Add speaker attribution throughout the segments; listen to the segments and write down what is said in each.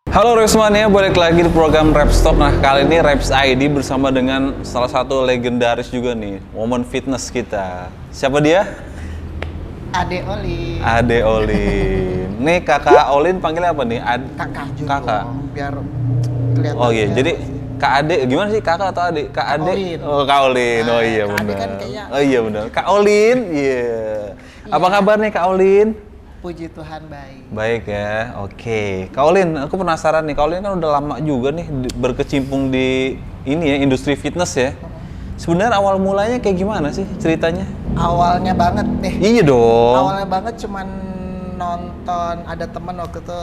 Speaker 1: Halo Rapsmania, balik lagi di program Rapstop. Nah, kali ini Raps ID bersama dengan salah satu legendaris juga nih, woman fitness kita. Siapa dia?
Speaker 2: Ade Olin.
Speaker 1: Ade Olin. Nih kakak Olin panggilnya apa nih?
Speaker 2: Kakak juga.
Speaker 1: Kakak.
Speaker 2: Biar kelihatan.
Speaker 1: Oh iya, jadi Kak Ade, gimana sih kakak atau adik? Kak Ade?
Speaker 2: Olin.
Speaker 1: Oh, Kak Olin. Oh iya
Speaker 2: Kak Ade
Speaker 1: benar.
Speaker 2: kan kayak-
Speaker 1: Oh iya benar. Kak Olin. Iya. Apa kabar nih Kak Olin?
Speaker 2: Puji Tuhan baik.
Speaker 1: Baik ya, oke. Kak Olin, aku penasaran nih. Kak Olin kan udah lama juga nih berkecimpung di ini ya, industri fitness ya. Sebenarnya awal mulanya kayak gimana sih ceritanya?
Speaker 2: Awalnya banget nih.
Speaker 1: Iya dong.
Speaker 2: Awalnya banget cuman nonton, ada teman waktu itu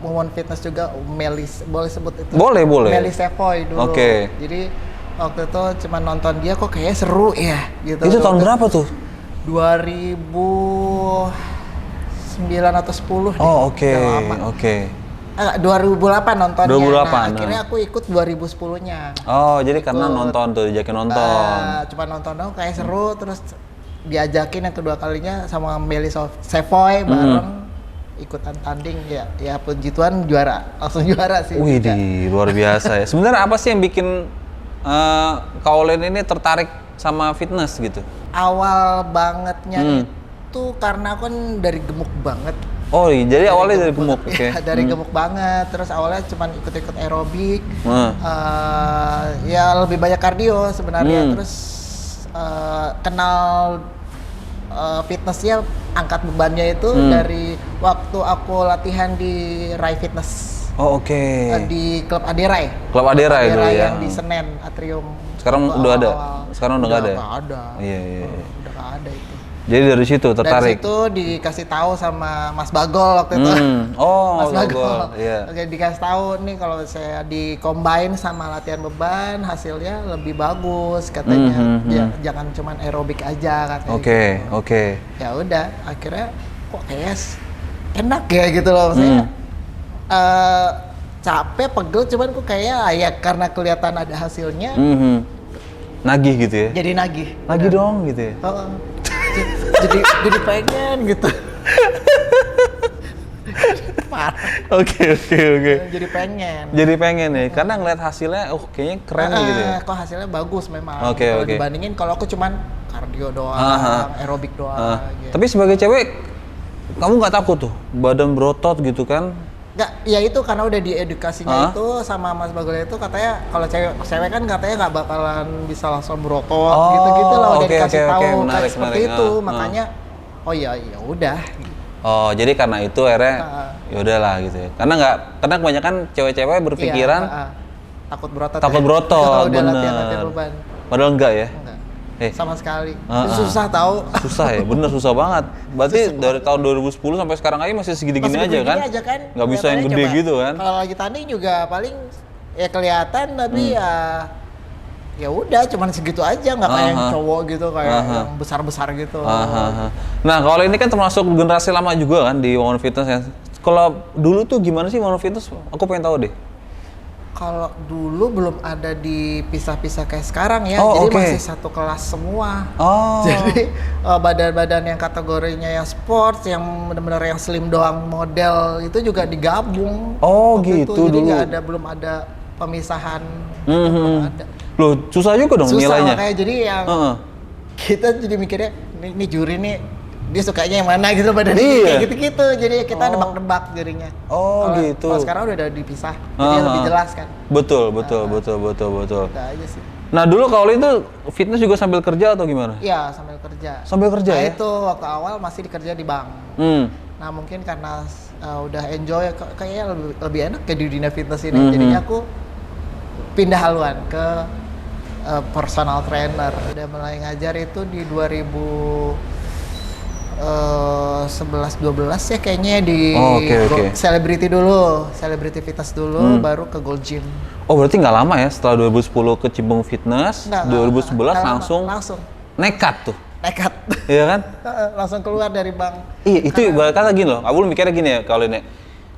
Speaker 2: Women Fitness juga, Melis, boleh sebut itu?
Speaker 1: Boleh.
Speaker 2: Melis Sevoy dulu.
Speaker 1: Oke.
Speaker 2: Jadi waktu itu cuman nonton dia kok kayaknya seru ya gitu.
Speaker 1: Itu tahun berapa tuh?
Speaker 2: 2009 atau 10 deh.
Speaker 1: Oh oke,
Speaker 2: Udah lama.
Speaker 1: oke.
Speaker 2: 2008 nontonnya.
Speaker 1: 2008,
Speaker 2: Akhirnya aku ikut 2010-nya.
Speaker 1: Oh jadi karena
Speaker 2: Ikut.
Speaker 1: nonton tuh, diajakin nonton.
Speaker 2: Cuma nonton dong kayak seru, terus diajakin yang kedua kalinya sama Melis Sevoy bareng ikutan tanding ya puji Tuhan langsung juara sih.
Speaker 1: Wih, luar biasa ya. Sebenarnya apa sih yang bikin Kak Olin ini tertarik sama fitness gitu?
Speaker 2: Awal bangetnya itu karena aku kan dari gemuk banget.
Speaker 1: Oh iya, jadi awalnya dari gemuk,
Speaker 2: banget.
Speaker 1: oke.
Speaker 2: Ya, dari gemuk banget, terus awalnya cuman ikut-ikut aerobik, ya lebih banyak kardio sebenarnya, terus kenal fitnessnya, angkat bebannya itu dari waktu aku latihan di Rai Fitness.
Speaker 1: Oh oke.
Speaker 2: Di Klub Aderai.
Speaker 1: Klub Aderai dulu ya.
Speaker 2: Yang di Senen, Atrium.
Speaker 1: Sekarang
Speaker 2: Waktu
Speaker 1: udah ada?
Speaker 2: awal-awal.
Speaker 1: Sekarang udah nggak ada?
Speaker 2: Nggak ada.
Speaker 1: Iya.
Speaker 2: Udah nggak ada itu.
Speaker 1: Jadi dari situ tertarik?
Speaker 2: Dari situ dikasih tahu sama Mas Bagol waktu itu.
Speaker 1: Oh,
Speaker 2: Mas Bagol.
Speaker 1: Iya.
Speaker 2: Oke, dikasih tahu nih kalau saya di-combine sama latihan beban hasilnya lebih bagus katanya. Ya, jangan cuman aerobik aja katanya.
Speaker 1: Oke.
Speaker 2: Ya udah, akhirnya kok kayaknya enak ya gitu loh maksudnya. Capek, pegel, cuman kok kayaknya ya karena kelihatan ada hasilnya.
Speaker 1: Nagih gitu ya?
Speaker 2: Jadi nagih.
Speaker 1: Nagih dong gitu ya?
Speaker 2: Oh, jadi pengen gitu. Parah.
Speaker 1: Oke.
Speaker 2: Jadi pengen.
Speaker 1: Jadi pengen ya? Karena ngeliat hasilnya, kayaknya keren gitu ya?
Speaker 2: Kok hasilnya bagus memang.
Speaker 1: Oke.
Speaker 2: Dibandingin kalau aku cuman kardio doang, aerobik doang. Gitu.
Speaker 1: Tapi sebagai cewek, kamu nggak takut tuh badan berotot gitu kan?
Speaker 2: Nggak, ya itu karena udah diedukasinya itu sama Mas Bagol itu katanya kalau cewek kan katanya nggak bakalan bisa langsung berotot gitu-gitu lah udah dikasih tahu kayak seperti itu makanya oh ya udah.
Speaker 1: Oh jadi karena itu akhirnya ya udahlah gitu ya. Karena kebanyakan cewek-cewek berpikiran
Speaker 2: takut berotot.
Speaker 1: Takut berotot,
Speaker 2: kalau udah
Speaker 1: bener.
Speaker 2: latihan beban.
Speaker 1: Padahal enggak ya?
Speaker 2: Sama sekali. Susah tahu.
Speaker 1: Susah ya, bener susah banget. Berarti dari tahun 2010 sampai sekarang aja masih segini-gini aja kan? Nggak bisa yang gede gitu kan?
Speaker 2: Kalau lagi tanding juga paling ya kelihatan tapi ya udah cuman segitu aja nggak kayak yang cowok gitu kayak yang besar-besar gitu.
Speaker 1: Nah kalau ini kan termasuk generasi lama juga kan di Women Fitness ya. Kalau dulu tuh gimana sih Women Fitness? Aku pengen tahu deh.
Speaker 2: Kalau dulu belum ada dipisah-pisah kayak sekarang ya, jadi masih satu kelas semua. Jadi badan-badan yang kategorinya yang sports, yang benar-benar yang slim doang model itu juga digabung.
Speaker 1: Gitu
Speaker 2: jadi
Speaker 1: dulu.
Speaker 2: belum ada pemisahan. Belum ada.
Speaker 1: Loh susah juga dong nilainya.
Speaker 2: Susah makanya jadi yang kita jadi mikirnya ini juri nih dia sukanya yang mana gitu badan kayak gitu-gitu jadi kita nebak-nebak jadinya.
Speaker 1: Gitu.
Speaker 2: Kalau sekarang udah dipisah jadi lebih jelas kan.
Speaker 1: Betul.
Speaker 2: Udah aja sih.
Speaker 1: Nah dulu Kak Olin tuh fitness juga sambil kerja atau gimana?
Speaker 2: Iya sambil kerja.
Speaker 1: Sambil kerja ya?
Speaker 2: Itu waktu awal masih dikerja di bank. Nah mungkin karena udah enjoy kayaknya lebih enak kayak di dunia fitness ini. Jadinya aku pindah haluan ke personal trainer. Udah mulai ngajar itu di 11-12 ya kayaknya di Celebrity dulu, Celebrity Fitness dulu, baru ke Gold Gym.
Speaker 1: Oh berarti nggak lama ya setelah 2010 ke Cibung Fitness, 2011 langsung nekat tuh.
Speaker 2: Nekat.
Speaker 1: Iya kan?
Speaker 2: Langsung keluar dari bank.
Speaker 1: Iya itu ibarat kata gini loh, aku mikirnya gini ya kalau ini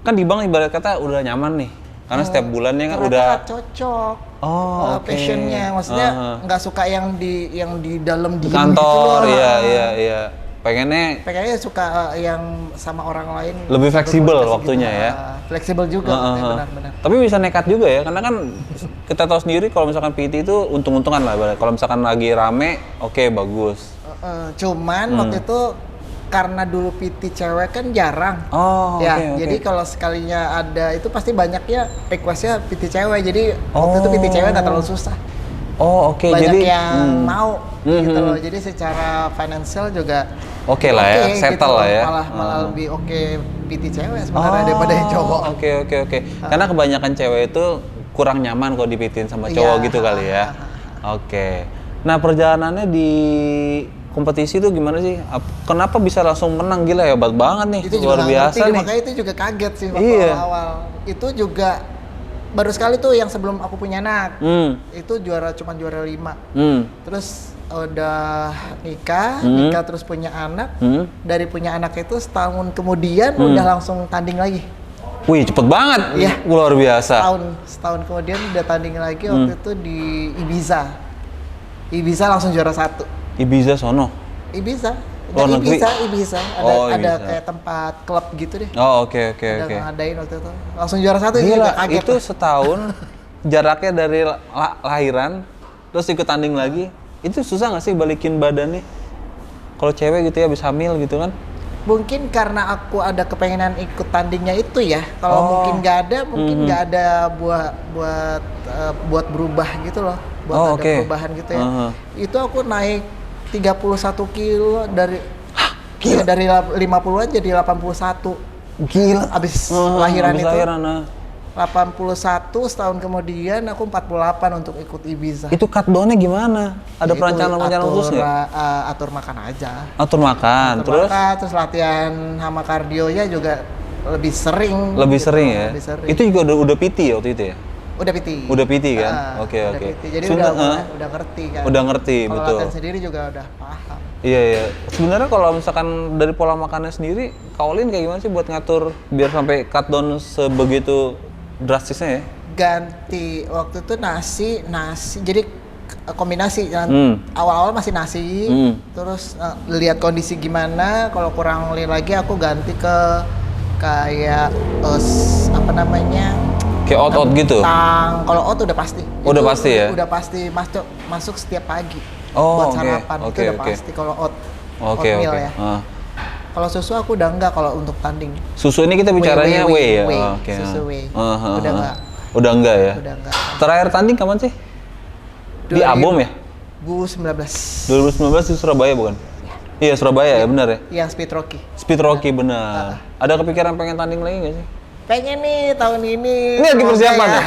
Speaker 1: kan di bank ibarat kata udah nyaman nih, karena setiap bulannya kan udah
Speaker 2: cocok.
Speaker 1: Okay.
Speaker 2: Passionnya, maksudnya nggak suka yang di dalam
Speaker 1: di kantor,
Speaker 2: gitu
Speaker 1: iya. pengennya
Speaker 2: suka yang sama orang lain.
Speaker 1: Lebih fleksibel waktunya
Speaker 2: gitu.
Speaker 1: ya.
Speaker 2: Fleksibel juga, benar-benar.
Speaker 1: Tapi bisa nekat juga ya, karena kan kita tahu sendiri kalau misalkan PT itu untung-untungan lah. Kalau misalkan lagi rame, oke, bagus.
Speaker 2: Cuman waktu itu karena dulu PT cewek kan jarang.
Speaker 1: Okay.
Speaker 2: Jadi kalau sekalinya ada itu pasti banyaknya requestnya PT cewek. Jadi waktu itu PT cewek nggak terlalu susah. Banyak
Speaker 1: jadi
Speaker 2: yang mau gitu loh. Jadi secara financial juga
Speaker 1: oke lah ya, settle gitu lah ya.
Speaker 2: Malah lebih PT cewek sebenarnya daripada yang cowok.
Speaker 1: Oke. Karena kebanyakan cewek itu kurang nyaman kalau dipitin sama cowok gitu kali ya. Oke. Nah, perjalanannya di kompetisi itu gimana sih? Kenapa bisa langsung menang? Gila, hebat banget nih.
Speaker 2: Itu
Speaker 1: luar biasa
Speaker 2: ngerti,
Speaker 1: nih.
Speaker 2: Makanya itu juga kaget sih waktu awal. Itu juga baru sekali tuh yang sebelum aku punya anak. Itu cuma juara 5. Terus udah nikah terus punya anak. Dari punya anak itu setahun kemudian udah langsung tanding lagi.
Speaker 1: Wih, cepet banget.
Speaker 2: Iya.
Speaker 1: Luar biasa.
Speaker 2: Setahun kemudian udah tanding lagi waktu itu di Ibiza. Ibiza langsung juara 1.
Speaker 1: Ibiza sono.
Speaker 2: Ibiza. Ibiza. Ada kayak tempat klub gitu deh.
Speaker 1: Oke.
Speaker 2: Ngadain waktu itu. Langsung juara 1.
Speaker 1: Gila,
Speaker 2: juga kaget.
Speaker 1: Itu setahun jaraknya dari lahiran terus ikut tanding lagi. Itu susah nggak sih balikin badannya? Kalau cewek gitu ya habis hamil gitu kan?
Speaker 2: Mungkin karena aku ada kepengenan ikut tandingnya itu ya. Kalau mungkin nggak ada buat berubah gitu loh. Buat ada perubahan gitu ya. Itu aku naik 31 kilo dari 50-an jadi 81.
Speaker 1: Gila.
Speaker 2: Abis lahiran itu. 81 setahun kemudian aku 48 untuk ikut Ibiza.
Speaker 1: Itu cut down-nya gimana? Ada perencanaan khusus nggak?
Speaker 2: Atur makan aja.
Speaker 1: Atur makan,
Speaker 2: terus latihan sama kardionya juga lebih sering.
Speaker 1: Lebih sering ya?
Speaker 2: Lebih sering.
Speaker 1: Itu juga udah PT ya waktu itu ya?
Speaker 2: Udah PT
Speaker 1: kan? Oke.
Speaker 2: Jadi udah ngerti kan?
Speaker 1: Udah ngerti,
Speaker 2: betul. Kalau latihan sendiri juga udah paham.
Speaker 1: Iya. Sebenarnya kalau misalkan dari pola makannya sendiri, Kak Olin kayak gimana sih buat ngatur biar sampai cut down sebegitu drastisnya ya?
Speaker 2: Ganti waktu itu nasi jadi kombinasi awal-awal masih nasi terus lihat kondisi gimana, kalau kurang lagi aku ganti ke kayak
Speaker 1: kayak otot gitu?
Speaker 2: Kalau otot udah pasti.
Speaker 1: Udah pasti ya?
Speaker 2: Udah pasti masuk setiap pagi buat sarapan. Itu udah pasti kalau oatmeal ya. Kalau susu aku udah enggak kalau untuk tanding.
Speaker 1: Susu ini kita bicaranya whey ya?
Speaker 2: Susu whey.
Speaker 1: Udah enggak? Udah enggak ya?
Speaker 2: Udah enggak.
Speaker 1: Terakhir tanding kapan sih? Di Abom ya?
Speaker 2: 2019.
Speaker 1: 2019 di Surabaya bukan? Iya Surabaya ya, benar ya?
Speaker 2: Yang Speed Rocky.
Speaker 1: Speed Rocky benar. Ada kepikiran pengen tanding lagi nggak sih?
Speaker 2: Pengen nih tahun ini.
Speaker 1: Ini lagi persiapan ya?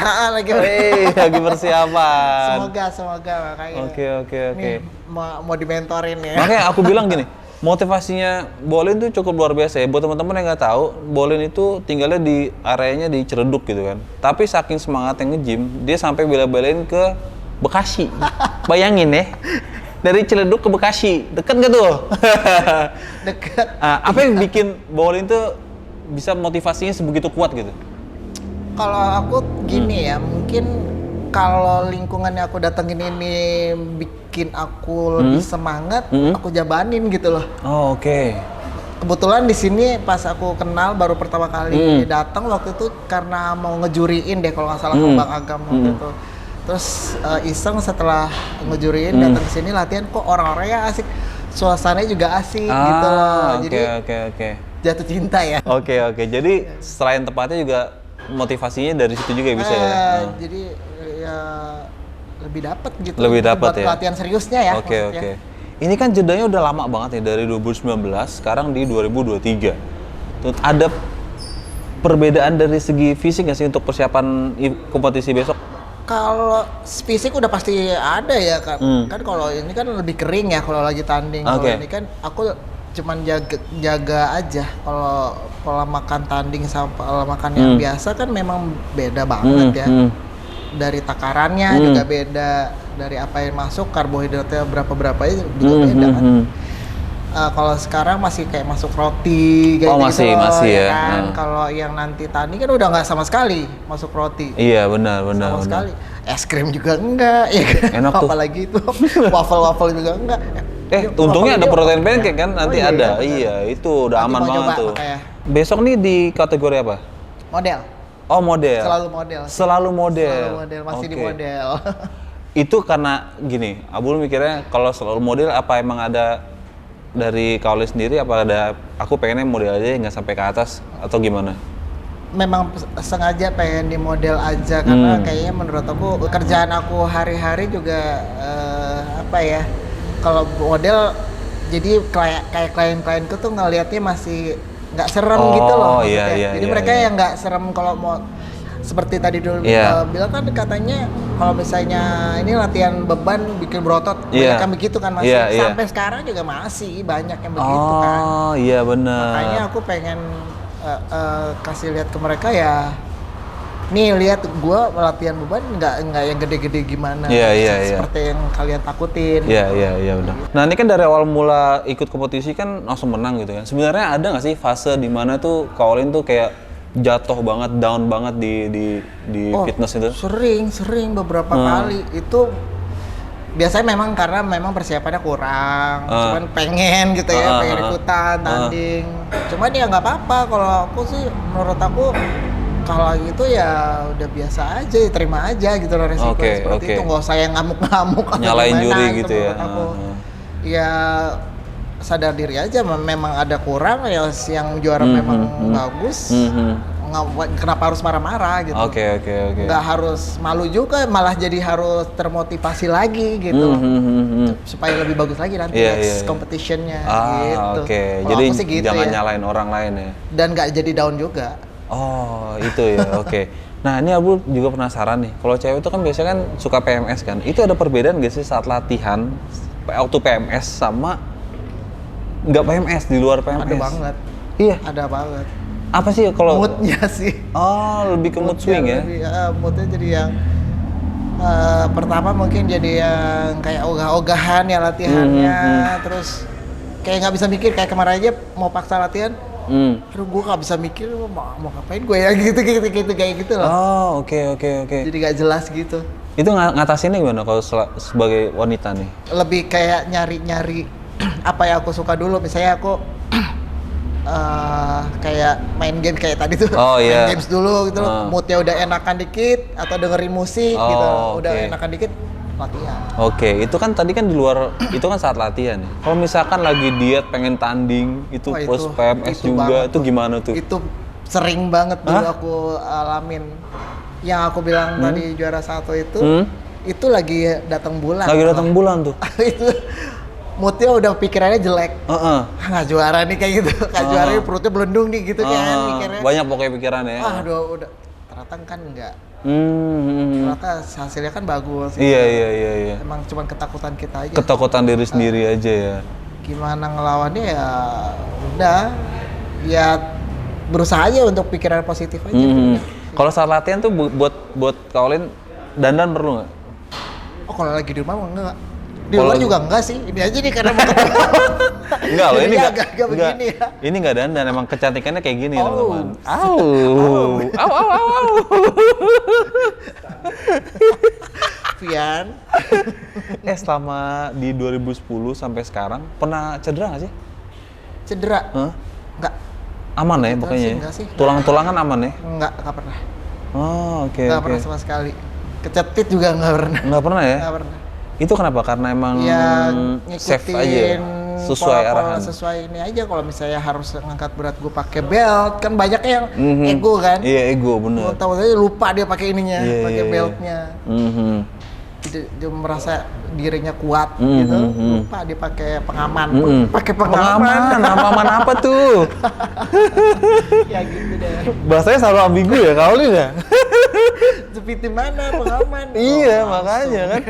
Speaker 1: Lagi persiapan.
Speaker 2: Semoga makanya.
Speaker 1: Oke.
Speaker 2: Mau dimentorin ya.
Speaker 1: Makanya aku bilang gini, motivasinya Bolin tuh cukup luar biasa ya. Buat teman-teman yang nggak tahu, Bolin itu tinggalnya di areanya di Ciledug gitu kan. Tapi saking semangatnya nge-gym, dia sampai bela-belain ke Bekasi. Bayangin ya. Dari Ciledug ke Bekasi, deket gak tuh?
Speaker 2: Deket.
Speaker 1: Apa yang bikin Bolin tuh bisa motivasinya sebegitu kuat gitu?
Speaker 2: Kalau aku gini ya, mungkin kalau lingkungan yang aku datengin ini bikin aku lebih semangat, aku jabanin gitu loh.
Speaker 1: Oke.
Speaker 2: Kebetulan di sini pas aku kenal baru pertama kali datang waktu itu karena mau ngejuriin deh kalau nggak salah Bang Agam waktu itu. Terus iseng setelah ngejuriin datang ke sini latihan, kok orang-orangnya asik, suasananya juga asik gitu loh. Jadi
Speaker 1: Oke.
Speaker 2: jatuh cinta ya.
Speaker 1: Oke. Jadi selain tempatnya juga motivasinya dari situ juga bisa ya.
Speaker 2: Jadi ya lebih dapat gitu.
Speaker 1: Lebih dapat ya.
Speaker 2: Latihan seriusnya ya.
Speaker 1: Oke. Ini kan jedanya udah lama banget nih dari 2019 sekarang di 2023. Tuh, ada perbedaan dari segi fisik nggak sih untuk persiapan kompetisi besok?
Speaker 2: Kalau fisik udah pasti ada ya kan. Kan kalau ini kan lebih kering ya kalau lagi tanding. Kalau ini kan aku cuman jaga aja. Kalau pola makan tanding sama pola makan yang biasa kan memang beda banget ya. Dari takarannya juga beda, dari apa yang masuk, karbohidratnya berapa juga beda kan. Kalau sekarang masih kayak masuk roti kayak
Speaker 1: masih ya
Speaker 2: kan. Kalau yang nanti tanding kan udah nggak sama sekali masuk roti.
Speaker 1: Iya benar.
Speaker 2: Sama sekali. es krim juga enggak, ya kan?
Speaker 1: Enak tuh.
Speaker 2: Apalagi itu waffle juga enggak.
Speaker 1: Untungnya ada protein
Speaker 2: pancake
Speaker 1: pancake kan, nanti
Speaker 2: iya,
Speaker 1: ada.
Speaker 2: bener.
Speaker 1: Iya, itu udah
Speaker 2: Nanti
Speaker 1: aman
Speaker 2: mau
Speaker 1: banget
Speaker 2: coba,
Speaker 1: tuh.
Speaker 2: makanya.
Speaker 1: Besok nih di kategori apa?
Speaker 2: Model.
Speaker 1: Oh, model.
Speaker 2: Selalu model.
Speaker 1: Selalu model.
Speaker 2: Selalu model, masih di
Speaker 1: Oke.
Speaker 2: model.
Speaker 1: Itu karena gini, Abul mikirnya kalau selalu model apa emang ada dari Kaolin sendiri, apa ada aku pengennya model aja nggak sampai ke atas atau gimana?
Speaker 2: Memang sengaja pengen di model aja karena kayaknya menurut aku kerjaan aku hari-hari juga apa ya, kalau model jadi kayak klien-klienku tuh ngelihatnya masih nggak serem gitu loh maksudnya. Jadi mereka yang nggak serem kalau mau seperti tadi dulu bilang kan katanya kalau misalnya ini latihan beban bikin berotot banyak yang begitu kan masih sampai sekarang juga masih banyak yang begitu kan.
Speaker 1: Oh iya benar.
Speaker 2: Makanya aku pengen kasih lihat ke mereka ya, nih lihat gua latihan beban nggak yang gede-gede gimana seperti yang kalian takutin.
Speaker 1: Iya benar. Nah ini kan dari awal mula ikut kompetisi kan langsung menang gitu kan. Sebenarnya ada nggak sih fase di mana tuh Kaolin tuh kayak jatuh banget, down banget di fitness itu?
Speaker 2: Sering beberapa kali. Itu biasanya memang karena memang persiapannya kurang, cuman pengen gitu ya, pengen ikutan tanding. Cuman ya nggak apa-apa, kalau aku sih menurut aku kalau gitu ya udah biasa aja, terima aja gitu loh resiko seperti itu, nggak usah yang ngamuk-ngamuk atau
Speaker 1: nyalain
Speaker 2: gimana,
Speaker 1: juri
Speaker 2: gitu
Speaker 1: gitu ya.
Speaker 2: aku. Ya sadar diri aja, memang ada kurang ya, yang juara memang bagus. Kenapa harus marah-marah gitu?
Speaker 1: Oke.
Speaker 2: Nggak harus malu juga, malah jadi harus termotivasi lagi gitu, supaya lebih bagus lagi nanti next competitionnya gitu.
Speaker 1: Oke. Jadi gitu jangan nyalain orang lain ya.
Speaker 2: Dan nggak jadi down juga.
Speaker 1: Oh itu ya. Oke. Nah ini aku juga penasaran nih. Kalau cewek itu kan biasanya kan suka PMS kan. Itu ada perbedaan nggak sih saat latihan waktu PMS sama nggak PMS, di luar PMS?
Speaker 2: Ada banget.
Speaker 1: Iya.
Speaker 2: Ada banget.
Speaker 1: Apa sih kalau
Speaker 2: moodnya sih?
Speaker 1: Oh, lebih ke mood swing ya?
Speaker 2: Moodnya jadi yang pertama mungkin jadi yang kayak ogah-ogahan ya latihannya, terus kayak nggak bisa mikir, kayak kemarin aja mau paksa latihan, terus gue nggak bisa mikir mau ngapain gue ya gitu kayak gitu loh.
Speaker 1: Oh, oke.
Speaker 2: Jadi nggak jelas gitu.
Speaker 1: Itu ngatasinnya gimana kalau sebagai wanita nih?
Speaker 2: Lebih kayak nyari apa yang aku suka dulu, misalnya aku kayak main game kayak tadi tuh, main games dulu gitu, moodnya udah enakan dikit atau dengerin musik gitu, udah enakan dikit latihan.
Speaker 1: Oke, itu kan tadi kan di luar, itu kan saat latihan ya. Kalau misalkan lagi diet pengen tanding, itu post PMS itu juga, itu gimana tuh?
Speaker 2: Itu sering banget dulu aku alamin. Yang aku bilang tadi juara 1 itu lagi datang bulan.
Speaker 1: Lagi datang bulan tuh.
Speaker 2: Itu moodnya udah pikirannya jelek, nggak juara nih kayak gitu, nggak juara perutnya belendung nih gitu kan mikirnya.
Speaker 1: Banyak pokoknya pikiran ya.
Speaker 2: Udah ternyata kan enggak. Ternyata hasilnya kan bagus.
Speaker 1: Iya.
Speaker 2: Emang cuman ketakutan kita aja.
Speaker 1: Ketakutan diri sendiri aja ya.
Speaker 2: Gimana ngelawannya ya udah, ya berusaha aja untuk pikiran positif aja.
Speaker 1: Kalau saat latihan tuh buat Kaolin dandan perlu nggak?
Speaker 2: Oh kalau lagi di rumah enggak. Di luar juga enggak sih, ini aja nih karena mau ketemu.
Speaker 1: Enggak loh, ini enggak
Speaker 2: begini ya.
Speaker 1: Ini enggak dandan, emang kecantikannya kayak gini teman-teman.
Speaker 2: Fian.
Speaker 1: Selama di 2010 sampai sekarang pernah cedera nggak sih?
Speaker 2: Cedera? Enggak.
Speaker 1: Aman ya pokoknya ya? Tulang-tulangan aman ya?
Speaker 2: Enggak pernah.
Speaker 1: Oh oke.
Speaker 2: Enggak pernah sama sekali. Kecetit juga enggak pernah.
Speaker 1: Enggak pernah ya?
Speaker 2: Enggak pernah.
Speaker 1: Itu kenapa? Karena emang
Speaker 2: ya,
Speaker 1: safe aja, sesuai arahan.
Speaker 2: Sesuai ini aja, kalau misalnya harus ngangkat berat gue pakai belt, kan banyak yang ego kan?
Speaker 1: Iya ego bener.
Speaker 2: Tahu-tahu lupa dia pakai ininya, pakai beltnya. Dia merasa dirinya kuat gitu, lupa dia pakai pengaman. Pakai pengaman.
Speaker 1: Pengaman apa tuh?
Speaker 2: Ya gitu deh.
Speaker 1: Bahasanya selalu ambigu ya Kaolin ya?
Speaker 2: Jepitin mana pengaman?
Speaker 1: Iya makanya kan.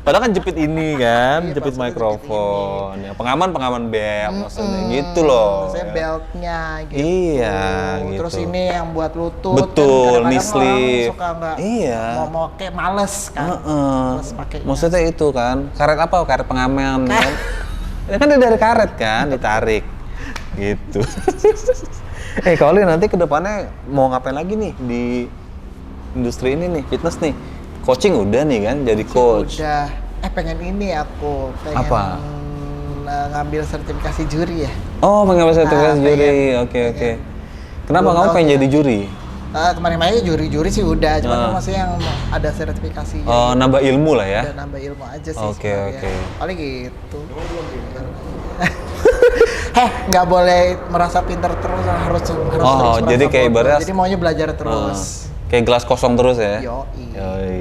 Speaker 1: Padahal kan jepit ini kan, jepit mikrofon. Ya, pengaman belt maksudnya gitu loh.
Speaker 2: Maksudnya beltnya gitu.
Speaker 1: Iya, gitu.
Speaker 2: Terus ini yang buat lutut.
Speaker 1: Betul,
Speaker 2: kan,
Speaker 1: knee sleeve.
Speaker 2: Suka nggak mau kayak males kan. Males pakainya.
Speaker 1: Maksudnya itu kan, karet apa? Karet pengaman kan. Ini kan dari karet kan, ditarik. Gitu. Kaolin nanti ke depannya mau ngapain lagi nih di industri ini nih, fitness nih? Coaching udah nih kan, jadi coach.
Speaker 2: Udah. Pengen ini aku. Pengen
Speaker 1: Apa?
Speaker 2: ngambil sertifikasi juri ya.
Speaker 1: Oh, pengen sertifikasi juri. Oke. Kenapa kamu pengen jadi juri?
Speaker 2: Kemarin-kemarin juri-juri sih udah, cuman masih yang ada sertifikasi.
Speaker 1: Oh, nambah ilmu lah ya?
Speaker 2: Udah nambah ilmu aja sih.
Speaker 1: Oke.
Speaker 2: Paling gitu. Nggak boleh merasa pintar terus, harus
Speaker 1: Oh,
Speaker 2: terus
Speaker 1: jadi
Speaker 2: merasa
Speaker 1: kayak
Speaker 2: bodoh.
Speaker 1: ibarat
Speaker 2: Jadi maunya belajar terus.
Speaker 1: Kayak gelas kosong terus ya?
Speaker 2: Yoi.
Speaker 1: Yoi.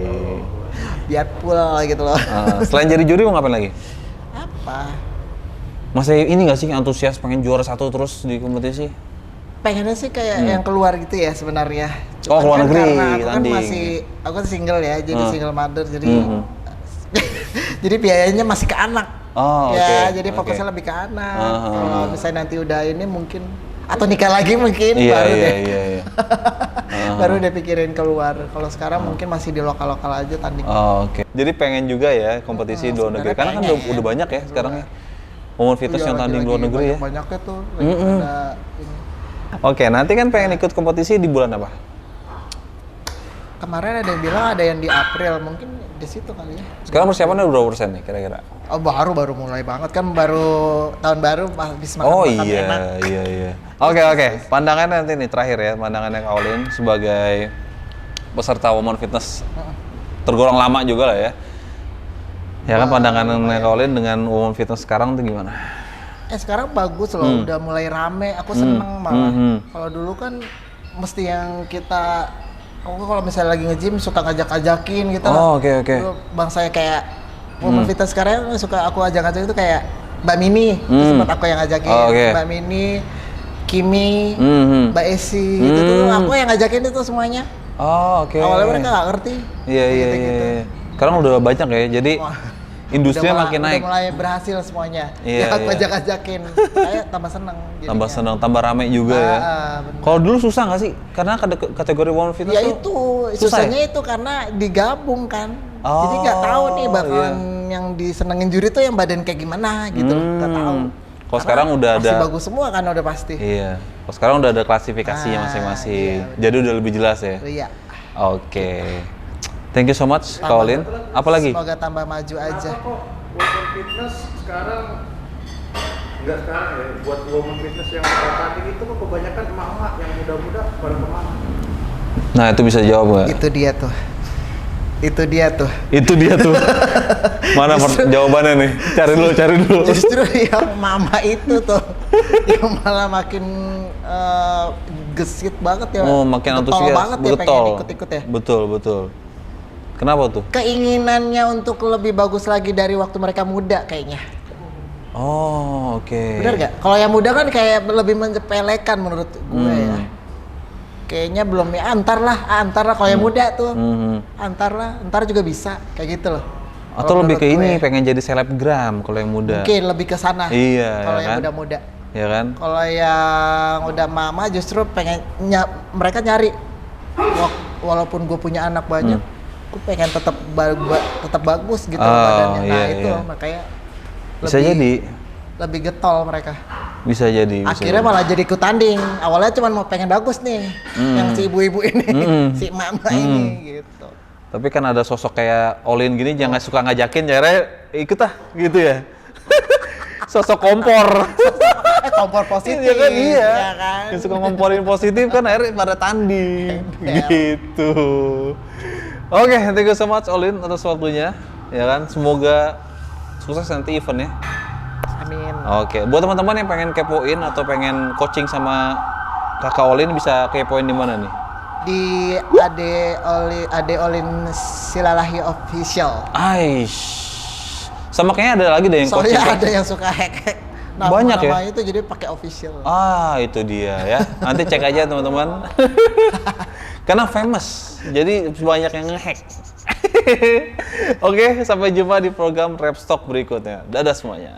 Speaker 2: Biar pula gitu loh.
Speaker 1: Selain jadi juri mau ngapain lagi?
Speaker 2: Apa?
Speaker 1: Masih ini nggak sih antusias pengen juara 1 terus di kompetisi?
Speaker 2: Pengennya sih kayak yang keluar gitu ya sebenarnya.
Speaker 1: Oh, keluar negeri,
Speaker 2: karena aku kan
Speaker 1: tanding.
Speaker 2: aku kan single ya, jadi single mother, jadi jadi biayanya masih ke anak.
Speaker 1: Oh,
Speaker 2: ya,
Speaker 1: oke.
Speaker 2: jadi fokusnya lebih ke anak. Kalau misalnya nanti udah ini mungkin atau nikah lagi mungkin
Speaker 1: Iya.
Speaker 2: baru deh pikirin keluar. Kalau sekarang mungkin masih di lokal-lokal aja tanding.
Speaker 1: Oh, oke. Jadi pengen juga ya kompetisi di luar negeri. Karena kan udah banyak ya sekarang ya. Women fitness yang tanding di luar negeri ya.
Speaker 2: Banyaknya tuh ada ini.
Speaker 1: Oke, nanti kan pengen ikut kompetisi di bulan apa?
Speaker 2: Kemarin ada yang bilang ada yang di April, mungkin di situ kali ya.
Speaker 1: Sekarang persiapannya udah berapa persen nih kira-kira?
Speaker 2: Oh, baru mulai banget kan, baru tahun baru habis makan
Speaker 1: Oh
Speaker 2: enak.
Speaker 1: iya. Oke. Pandangannya nanti nih terakhir ya, pandangannya Kak Olin sebagai peserta Women Fitness tergolong lama juga lah ya. Ya kan pandangannya Kak Olin dengan Women Fitness sekarang tuh gimana?
Speaker 2: Sekarang bagus loh, udah mulai rame. Aku seneng malah. Kalau dulu kan mesti yang aku kalau misalnya lagi nge-gym suka ngajak-ajakin gitu lah.
Speaker 1: Oh, oke.
Speaker 2: Dulu bang saya kayak Women Fitness sekarang suka aku ajak-ajak itu kayak Mbak Mini, itu sempat aku yang ngajakin. Mbak Mini, Kimi, Mbak Esi, gitu tuh aku yang ngajakin itu semuanya.
Speaker 1: Oh, oke.
Speaker 2: Awalnya mereka nggak ngerti.
Speaker 1: Iya. Sekarang udah banyak ya, jadi industrinya makin naik.
Speaker 2: Udah mulai berhasil semuanya.
Speaker 1: Iya.
Speaker 2: Aku ajak-ajakin, kayak tambah seneng.
Speaker 1: Tambah seneng, tambah rame juga ya. Kalau dulu susah nggak sih? Karena kategori Women Fitness
Speaker 2: ya
Speaker 1: tuh
Speaker 2: itu,
Speaker 1: susah
Speaker 2: susahnya
Speaker 1: ya?
Speaker 2: itu karena digabung kan. Jadi nggak tahu nih bakalan yang disenengin juri tuh yang badan kayak gimana gitu, nggak tahu.
Speaker 1: Kalau sekarang udah ada.
Speaker 2: Masih bagus semua kan udah pasti.
Speaker 1: Iya. Kalau sekarang udah ada klasifikasinya masing-masing. Jadi udah lebih jelas ya.
Speaker 2: Iya.
Speaker 1: Oke. Thank you so much, Kak Olin. Apa lagi?
Speaker 2: Semoga tambah maju aja.
Speaker 3: Kok Women Fitness sekarang enggak sekarang ya, buat Women Fitness yang tadi itu kok kebanyakan emak-emak yang muda-muda pada kemana?
Speaker 1: Nah, itu bisa jawab nggak?
Speaker 2: Itu dia tuh.
Speaker 1: Itu dia tuh. Mana jawabannya nih? Cari dulu.
Speaker 2: Justru yang mama itu tuh yang malah makin gesit banget ya.
Speaker 1: Oh, makin
Speaker 2: Getol
Speaker 1: antusias.
Speaker 2: banget ya pengen ikut-ikut ya.
Speaker 1: Betul. Kenapa tuh?
Speaker 2: Keinginannya untuk lebih bagus lagi dari waktu mereka muda kayaknya.
Speaker 1: Oh, oke.
Speaker 2: Bener gak? Kalau yang muda kan kayak lebih menyepelekan menurut gue ya. Kayaknya belum ya, antar lah kalau yang muda tuh. Ntar juga bisa, kayak gitu loh.
Speaker 1: Atau
Speaker 2: Kalau
Speaker 1: lebih ke
Speaker 2: menurut
Speaker 1: ini,
Speaker 2: gue,
Speaker 1: pengen jadi selebgram kalau yang muda.
Speaker 2: mungkin lebih ke sana.
Speaker 1: Iya,
Speaker 2: Kalau
Speaker 1: ya
Speaker 2: yang
Speaker 1: kan?
Speaker 2: muda-muda.
Speaker 1: Ya kan?
Speaker 2: Kalau yang udah mama justru pengen mereka nyari walaupun gue punya anak banyak, gue pengen tetap bagus gitu badannya. Nah, itu makanya
Speaker 1: Bisa jadi.
Speaker 2: lebih getol mereka.
Speaker 1: Bisa jadi.
Speaker 2: Akhirnya malah jadi ikut tanding. Awalnya cuma mau pengen bagus nih, yang si ibu-ibu ini, si mama ini gitu.
Speaker 1: Tapi kan ada sosok kayak Olin gini jangan suka ngajakin, akhirnya ikut gitu ya. Sosok kompor.
Speaker 2: Kompor positif.
Speaker 1: Iya kan?
Speaker 2: Ya kan?
Speaker 1: Yang suka ngomporin positif kan akhirnya pada tanding. Gitu. Oke, thank you so much Olin atas waktunya. Ya kan, semoga sukses nanti eventnya.
Speaker 2: Amin.
Speaker 1: Oke, buat teman-teman yang pengen kepoin atau pengen coaching sama Kakak Olin bisa kepoin di mana nih?
Speaker 2: Di Ade Olin Silalahi Official.
Speaker 1: Aish. Sama kayaknya ada lagi deh yang
Speaker 2: Soalnya
Speaker 1: coaching.
Speaker 2: ada yang suka hack.
Speaker 1: Banyak ya?
Speaker 2: Nama itu jadi pakai official.
Speaker 1: Ah, itu dia ya. Nanti cek aja teman-teman. Karena famous, jadi banyak yang ngehack. Oke, sampai jumpa di program Rap Stock berikutnya. Dadah semuanya.